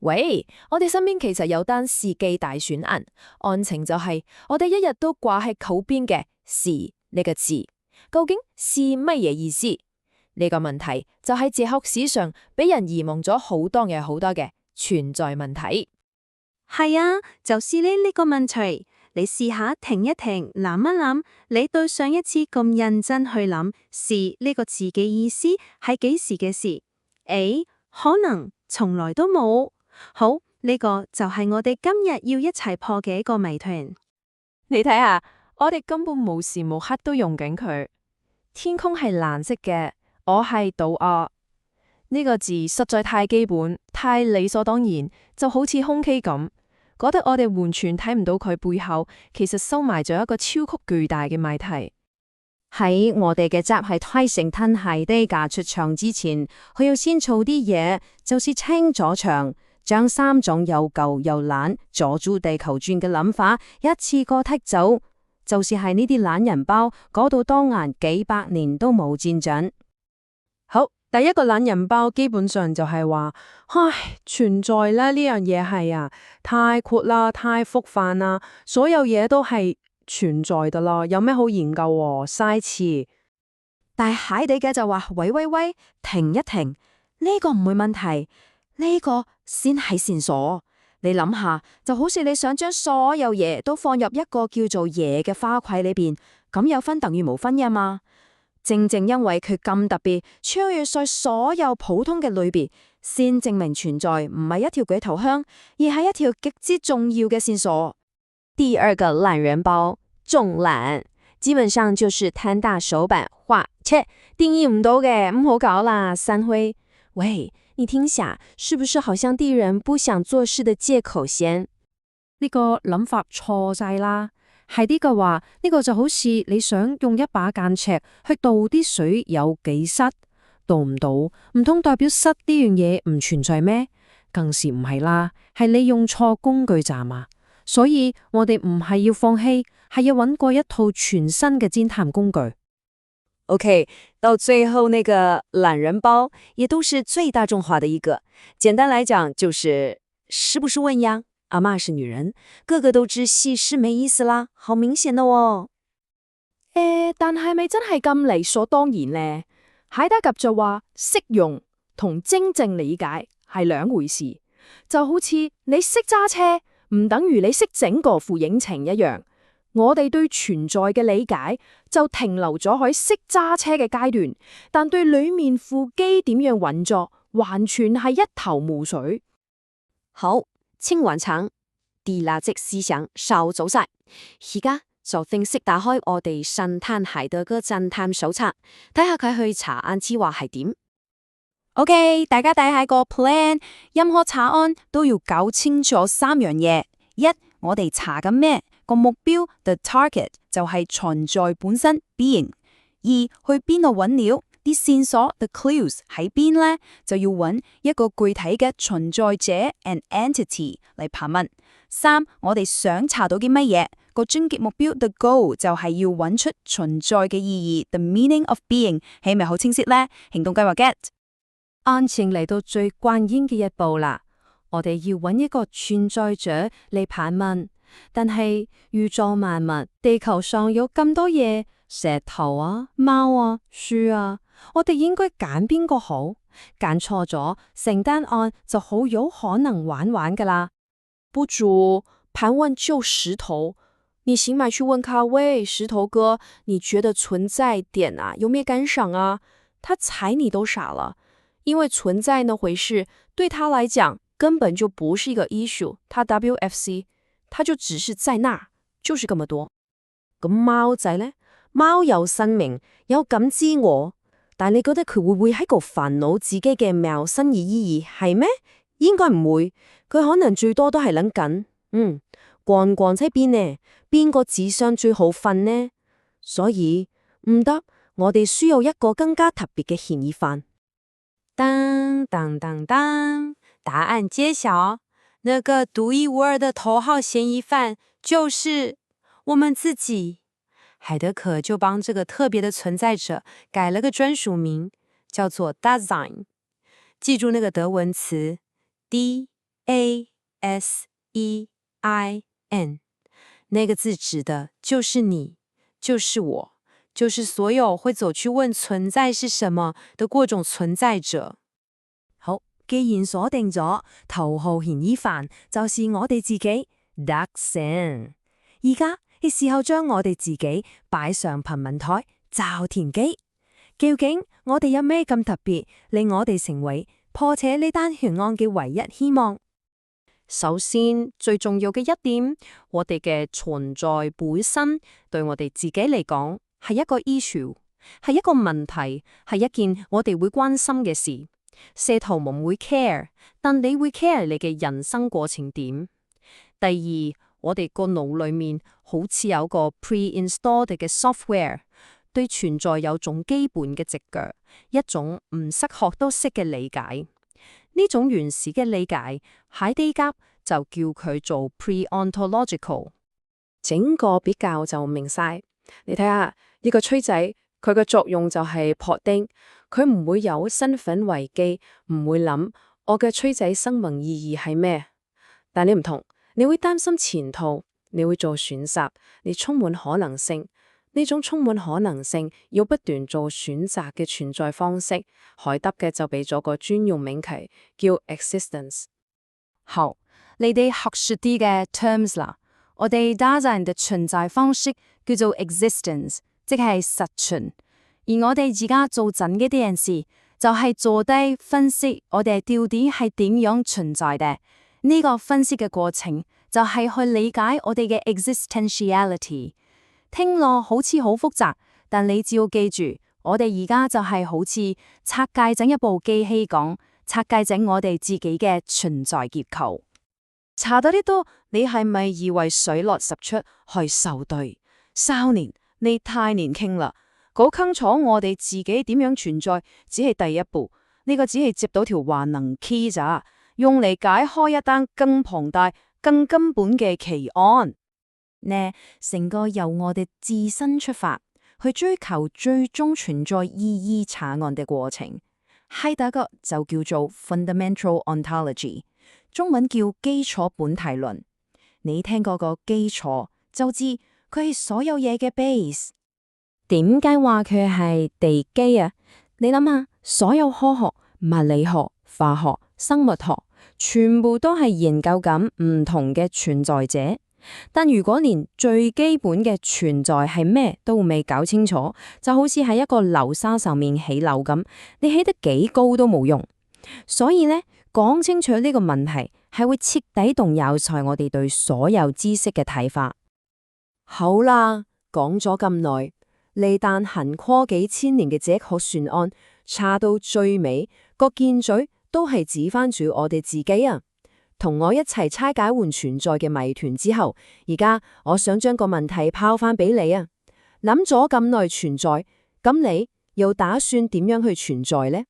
喂，我哋身邊其實有單事記大選案，案情就係我哋一日都掛喺口邊嘅是呢個字，究竟是乜嘢意思？呢個問題就喺哲學史上俾人遺忘咗好多嘅存在問題。係啊，就是呢個問題。你試下停一停，諗一諗，你對上一次咁認真去諗是呢個字嘅意思係幾時嘅事？A. 可能從來都冇。好，呢個就係我哋今日要一齊破嘅一個謎團。你睇下，我哋根本無時無刻都用緊佢。天空係藍色嘅，我係賭鴨。呢個字實在太基本，太理所當然，就好似空氣咁。覺得我哋完全睇唔到佢背後，其實收埋咗一個超級巨大嘅謎題。喺我哋嘅集係推成吞係低價出場之前，佢要先做啲嘢，就是清咗場，將三種又舊又懶阻住地球轉嘅諗法一次過剔走，就是係呢啲懶人包嗰度當顏幾百年都冇戰準。好，第一個懶人包基本上就係話，唉，存在咧呢樣嘢係太闊啦，太複泛啦，所有嘢都係存在噶啦，有咩好研究喎？嘥詞。但係蟹地嘅就話：喂，停一停，呢個唔會問題，呢個先係線索。你諗下，就好似你想將所有嘢都放入一個叫做嘢嘅花櫃裏邊，咁有分等於冇分呀嘛？正因為佢咁特別，超越晒所有普通嘅類別，先證明存在唔係一條鬼頭香，而係一條極之重要嘅線索。第二個懶人包，重懶，基本上就是攤大手板畫，切，定義唔到嘅，唔好搞啦，散會。喂，你聽下，是不是好像啲人不想做事的借口先？呢個諗法錯晒啦。係啲嘅話，呢個就好似你想用一把間尺去倒啲水有幾濕，倒唔到，唔通代表濕呢樣嘢唔存在咩？更是唔係啦，係你用錯工具咋嘛？所以我哋唔係要放棄，係要揾過一套全新嘅偵探工具。OK， 到最後那個懶人包，也都是最大眾化的一個。簡單來講，就是是不是問呀？阿媽是女人，個個都知係是沒意思啦，好明顯咯但係咪真係咁理所當然呢？海德格就話識用同真正理解係兩回事，就好似你識揸車唔等於你識整個副引擎一樣。我哋對存在嘅理解就停留咗喺識揸車嘅階段，但對裏面副機點樣運作，完全係一頭霧水。好，清完場，啲垃圾思想掃走晒，而家就正式打開我哋神探海德格偵探手冊，睇下佢去查案之話係點。OK， 大家睇下個 plan， 任何查案都要搞清楚三樣嘢：一，我哋查緊咩？個目標 the target 就係存在本身 being。二，去邊度揾料？啲線索 the clues 喺邊呢？就要揾一個具體嘅存在者 an entity 嚟盤問。三，我哋想查到啲乜嘢？個終極目標 the goal 就係要揾出存在嘅意義 the meaning of being， 係咪好清晰呢？行動計劃 get。案情嚟到最關鍵嘅一步啦，我哋要揾一個存在者嚟盤問。但係宇宙萬物，地球上有咁多嘢，石頭啊、貓啊、樹啊，我哋應該揀邊個好？揀錯咗，成單案就好有可能玩噶啦。不如盤問舊石頭，你醒埋去問他，喂，石頭哥，你覺得存在點有咩感想啊？他睬你都傻了，因為存在那回事對他來講根本就不是一個 issue， 他 WFC。它就只是在那，就是咁多。咁貓仔呢？貓有生命，有感知我，但你覺得佢會唔會喺度煩惱自己嘅喵生意意義係咩？應該唔會，佢可能最多都係諗緊，逛逛喺邊呢？邊個智商最好瞓呢？所以唔得，我哋需要一個更加特別嘅嫌疑犯。當當當當，答案揭曉。那個獨一無二的頭號嫌疑犯就是我們自己。海德格就幫這個特別的存在者改了個專屬名，叫做 Dasein。記住那個德文詞 D A-S-E-I-N，那個字指的就是你，就是我，就是所有會走去問存在是什麼的各種存在者。好，既然鎖定咗頭號嫌疑犯就是我哋自己，得先。而家係時候將我哋自己擺上貧民台，找田機。究竟我哋有咩咁特別，令我哋成為破解呢單懸案嘅唯一希望？首先，最重要嘅一點，我哋嘅存在本身對我哋自己嚟講係一個 issue， 係一個問題，係一件我哋會關心嘅事。社圖唔會 care， 但你會 care 你嘅人生過程點。第二，我哋個腦裏面好似有個 pre-installed 嘅 software， 對存在有種基本嘅直覺，一種唔識學都識嘅理解。呢種原始嘅理解，海德格就叫佢做 pre-ontological。整個比較就明晒。你睇下呢個吹仔，佢嘅作用就係破釘，佢唔會有身份危機，唔會諗我嘅吹仔生命意義係咩。但你唔同，你會擔心前途，你會做選擇，你充滿可能性。呢種充滿可能性，要不斷做選擇嘅存在方式，海德嘅就俾咗個專用名詞叫 existence。好，你哋學術啲嘅 terms 啦，我哋大自然嘅存在方式叫做 existence， 即係實存。而我哋而家做緊嘅啲件事，就係坐低分析我哋到底係點樣存在嘅。呢個分析嘅過程，就係去理解我哋嘅 existentiality。聽落好似好複雜，但你只要記住，我哋而家就係好似拆解整一部機器講，拆解整我哋自己嘅存在結構。查到呢度，你係咪以為水落石出去受對？少年，你太年輕啦，搞清楚我哋自己點樣存在，只係第一步。呢個只係接到條萬能 key 咋，用嚟解開一單更龐大、更根本嘅奇案。呢，成個由我哋自身出發，去追求最終存在意義查案嘅過程，海德格就叫做 fundamental ontology， 中文叫基礎本體論。你聽過個基礎，就知佢係所有嘢嘅 base。點解話佢係地基啊？你諗下，所有科學、物理學、化學、生物學，全部都係研究緊唔同嘅存在者。但如果連最基本嘅存在係咩都未搞清楚，就好似喺一個流沙上面起樓咁，你起得幾高都冇用。所以呢，講清楚呢個問題係會徹底動搖晒我哋對所有知識嘅睇法。好啦，講咗咁耐，呢單橫跨幾千年嘅哲學懸案，查到最尾個箭嘴都係指翻住我哋自己啊！同我一齊拆解完存在嘅謎團之後，而家我想將個問題拋翻俾你啊！諗咗咁耐存在，咁你又打算點樣去存在呢？